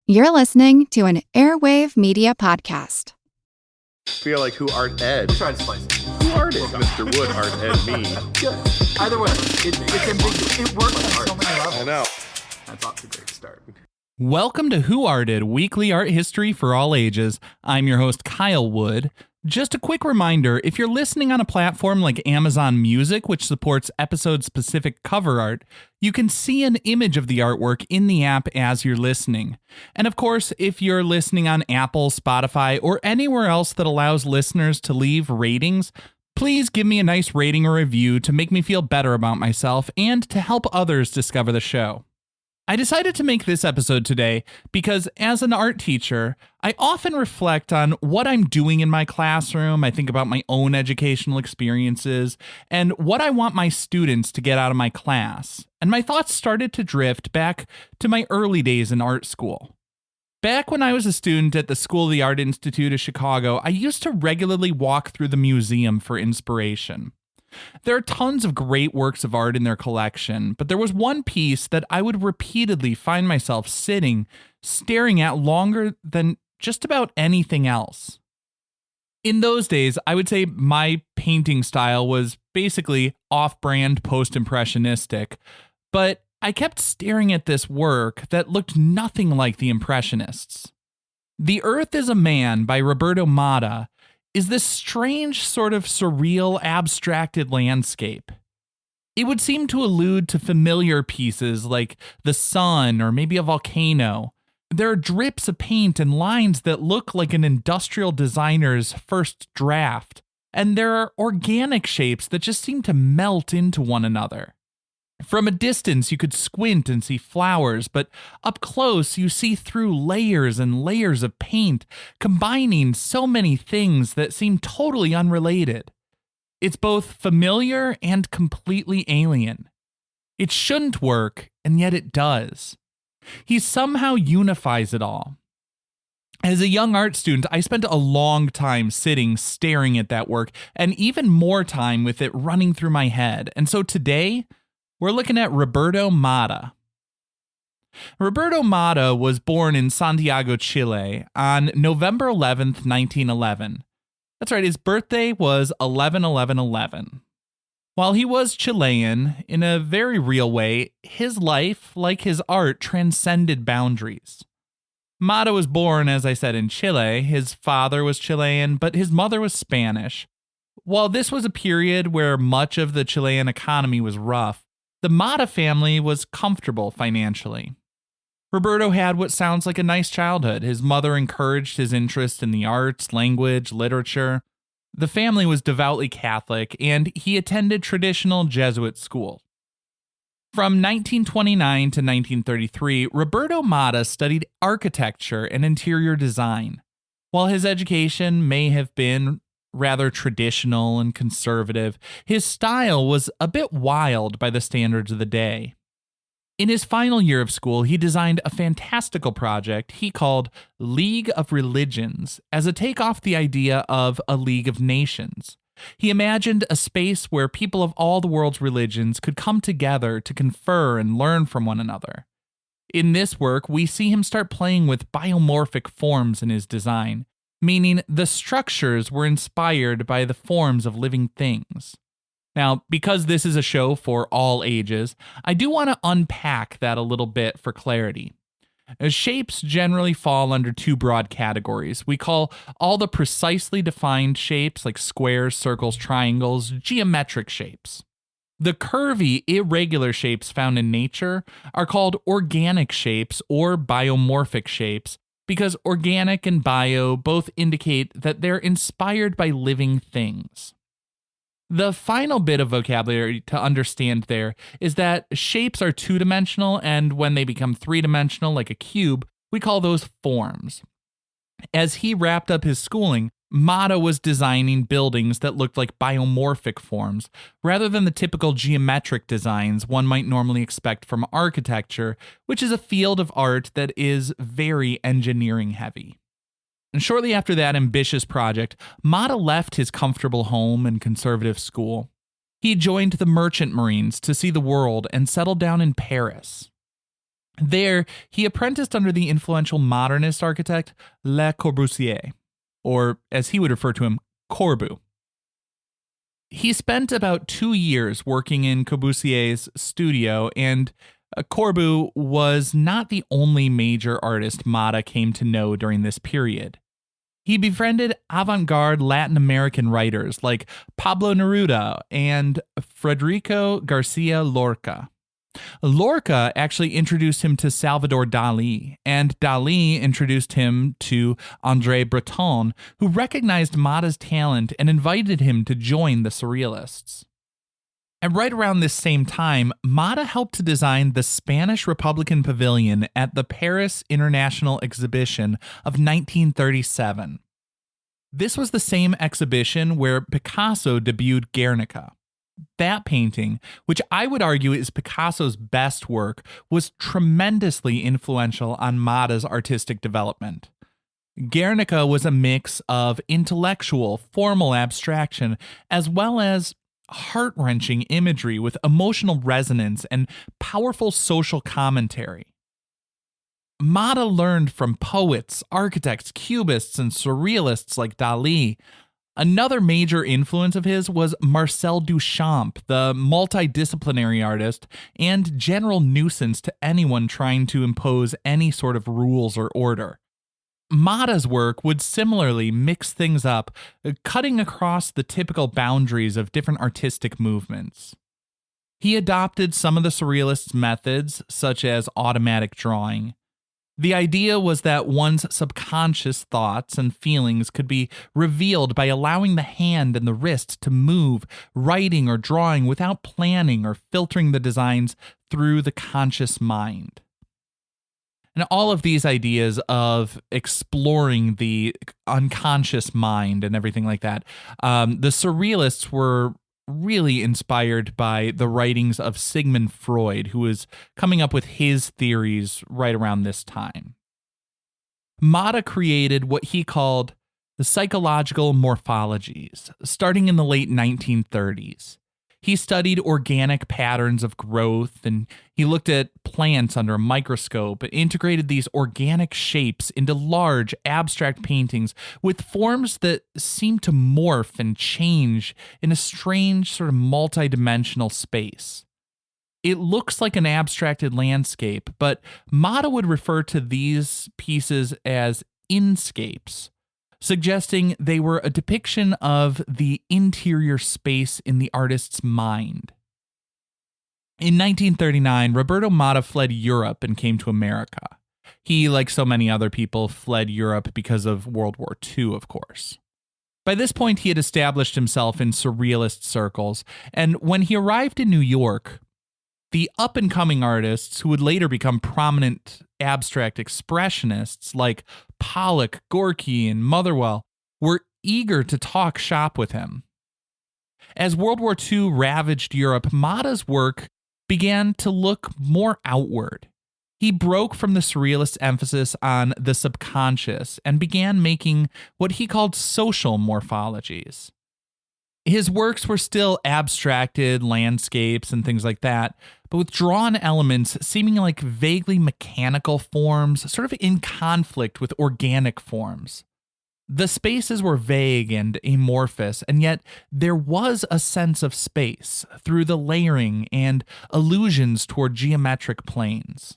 You're listening to an Airwave Media Podcast. Feel like who art Ed? We'll try to spice it. Who art Ed? Mr. Wood art Ed me. Yeah. Either way, it's ambiguous. It works on so many levels. I know. That's off to a great start. Welcome to Who Arted, weekly art history for all ages. I'm your host, Kyle Wood. Just a quick reminder, if you're listening on a platform like Amazon Music, which supports episode-specific cover art, you can see an image of the artwork in the app as you're listening. And of course, if you're listening on Apple, Spotify, or anywhere else that allows listeners to leave ratings, please give me a nice rating or review to make me feel better about myself and to help others discover the show. I decided to make this episode today because as an art teacher, I often reflect on what I'm doing in my classroom. I think about my own educational experiences and what I want my students to get out of my class. And my thoughts started to drift back to my early days in art school. Back when I was a student at the School of the Art Institute of Chicago, I used to regularly walk through the museum for inspiration. There are tons of great works of art in their collection, but there was one piece that I would repeatedly find myself staring at longer than just about anything else. In those days, I would say my painting style was basically off-brand post-impressionistic, but I kept staring at this work that looked nothing like the Impressionists. The Earth is a Man by Roberto Matta is this strange sort of surreal, abstracted landscape. It would seem to allude to familiar pieces like the sun or maybe a volcano. There are drips of paint and lines that look like an industrial designer's first draft, and there are organic shapes that just seem to melt into one another. From a distance, you could squint and see flowers, but up close, you see through layers and layers of paint, combining so many things that seem totally unrelated. It's both familiar and completely alien. It shouldn't work, and yet it does. He somehow unifies it all. As a young art student, I spent a long time sitting, staring at that work, and even more time with it running through my head. And so today, we're looking at Roberto Matta. Roberto Matta was born in Santiago, Chile on November 11th, 1911. That's right, his birthday was 11/11/11. While he was Chilean, in a very real way, his life, like his art, transcended boundaries. Matta was born, as I said, in Chile. His father was Chilean, but his mother was Spanish. While this was a period where much of the Chilean economy was rough, the Matta family was comfortable financially. Roberto had what sounds like a nice childhood. His mother encouraged his interest in the arts, language, literature. The family was devoutly Catholic, and he attended traditional Jesuit school. From 1929 to 1933, Roberto Matta studied architecture and interior design. While his education may have been rather traditional and conservative, his style was a bit wild by the standards of the day. In his final year of school, he designed a fantastical project he called League of Religions as a takeoff the idea of a League of Nations. He imagined a space where people of all the world's religions could come together to confer and learn from one another. In this work, we see him start playing with biomorphic forms in his design, meaning the structures were inspired by the forms of living things. Now, because this is a show for all ages, I do want to unpack that a little bit for clarity. Shapes generally fall under two broad categories. We call all the precisely defined shapes, like squares, circles, triangles, geometric shapes. The curvy, irregular shapes found in nature are called organic shapes or biomorphic shapes, because organic and bio both indicate that they're inspired by living things. The final bit of vocabulary to understand there is that shapes are two-dimensional, and when they become three-dimensional, like a cube, we call those forms. As he wrapped up his schooling, Matta was designing buildings that looked like biomorphic forms, rather than the typical geometric designs one might normally expect from architecture, which is a field of art that is very engineering heavy. And shortly after that ambitious project, Matta left his comfortable home and conservative school. He joined the Merchant Marines to see the world and settled down in Paris. There, he apprenticed under the influential modernist architect Le Corbusier, or as he would refer to him, Corbu. He spent about 2 years working in Corbusier's studio, and Corbu was not the only major artist Matta came to know during this period. He befriended avant-garde Latin American writers like Pablo Neruda and Federico Garcia Lorca. Lorca actually introduced him to Salvador Dali, and Dali introduced him to André Breton, who recognized Matta's talent and invited him to join the Surrealists. And right around this same time, Matta helped to design the Spanish Republican Pavilion at the Paris International Exhibition of 1937. This was the same exhibition where Picasso debuted Guernica. That painting, which I would argue is Picasso's best work, was tremendously influential on Matta's artistic development. Guernica was a mix of intellectual, formal abstraction, as well as heart-wrenching imagery with emotional resonance and powerful social commentary. Matta learned from poets, architects, cubists, and surrealists like Dali. Another major influence of his was Marcel Duchamp, the multidisciplinary artist and general nuisance to anyone trying to impose any sort of rules or order. Matta's work would similarly mix things up, cutting across the typical boundaries of different artistic movements. He adopted some of the surrealists' methods, such as automatic drawing. The idea was that one's subconscious thoughts and feelings could be revealed by allowing the hand and the wrist to move, writing or drawing without planning or filtering the designs through the conscious mind. And all of these ideas of exploring the unconscious mind and everything like that, the surrealists were really inspired by the writings of Sigmund Freud, who was coming up with his theories right around this time. Matta created what he called the psychological morphologies, starting in the late 1930s. He studied organic patterns of growth, and he looked at plants under a microscope and integrated these organic shapes into large, abstract paintings with forms that seemed to morph and change in a strange sort of multidimensional space. It looks like an abstracted landscape, but Matta would refer to these pieces as inscapes, suggesting they were a depiction of the interior space in the artist's mind. In 1939, Roberto Matta fled Europe and came to America. He, like so many other people, fled Europe because of World War II, of course. By this point, he had established himself in surrealist circles, and when he arrived in New York, the up-and-coming artists who would later become prominent abstract expressionists like Pollock, Gorky, and Motherwell were eager to talk shop with him. As World War II ravaged Europe, Matta's work began to look more outward. He broke from the surrealist emphasis on the subconscious and began making what he called social morphologies. His works were still abstracted landscapes and things like that, but with drawn elements seeming like vaguely mechanical forms, sort of in conflict with organic forms. The spaces were vague and amorphous, and yet there was a sense of space through the layering and allusions toward geometric planes.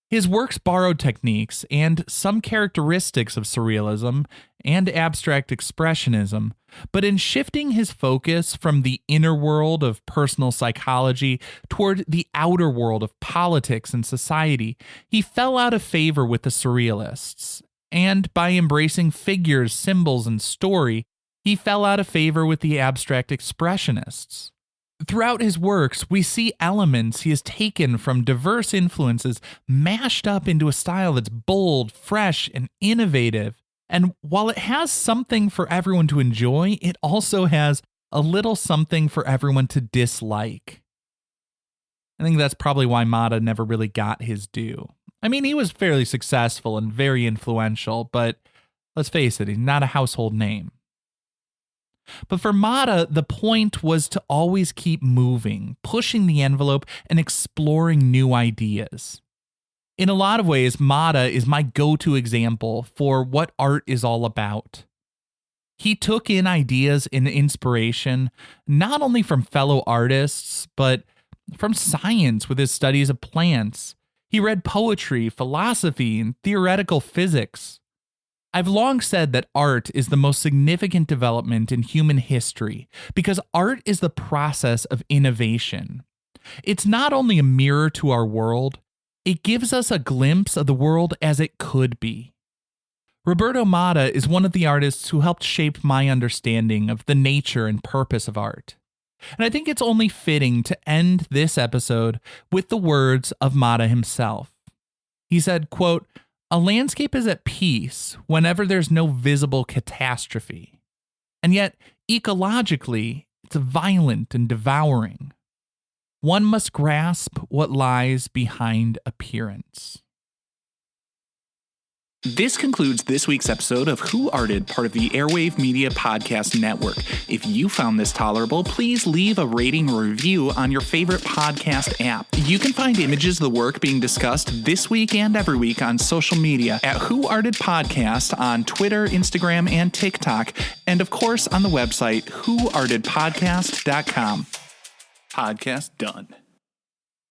His works borrowed techniques and some characteristics of surrealism and abstract expressionism, but in shifting his focus from the inner world of personal psychology toward the outer world of politics and society, he fell out of favor with the surrealists. And by embracing figures, symbols, and story, he fell out of favor with the abstract expressionists. Throughout his works, we see elements he has taken from diverse influences mashed up into a style that's bold, fresh, and innovative. And while it has something for everyone to enjoy, it also has a little something for everyone to dislike. I think that's probably why Matta never really got his due. I mean, he was fairly successful and very influential, but let's face it, he's not a household name. But for Matta, the point was to always keep moving, pushing the envelope, and exploring new ideas. In a lot of ways, Matta is my go-to example for what art is all about. He took in ideas and inspiration not only from fellow artists, but from science with his studies of plants. He read poetry, philosophy, and theoretical physics. I've long said that art is the most significant development in human history because art is the process of innovation. It's not only a mirror to our world, it gives us a glimpse of the world as it could be. Roberto Matta is one of the artists who helped shape my understanding of the nature and purpose of art. And I think it's only fitting to end this episode with the words of Matta himself. He said, quote, "A landscape is at peace whenever there's no visible catastrophe. And yet, ecologically, it's violent and devouring. One must grasp what lies behind appearance." This concludes this week's episode of Who Arted, part of the Airwave Media Podcast Network. If you found this tolerable, please leave a rating or review on your favorite podcast app. You can find images of the work being discussed this week and every week on social media at Who Arted Podcast on Twitter, Instagram, and TikTok, and of course on the website whoartedpodcast.com. Podcast done.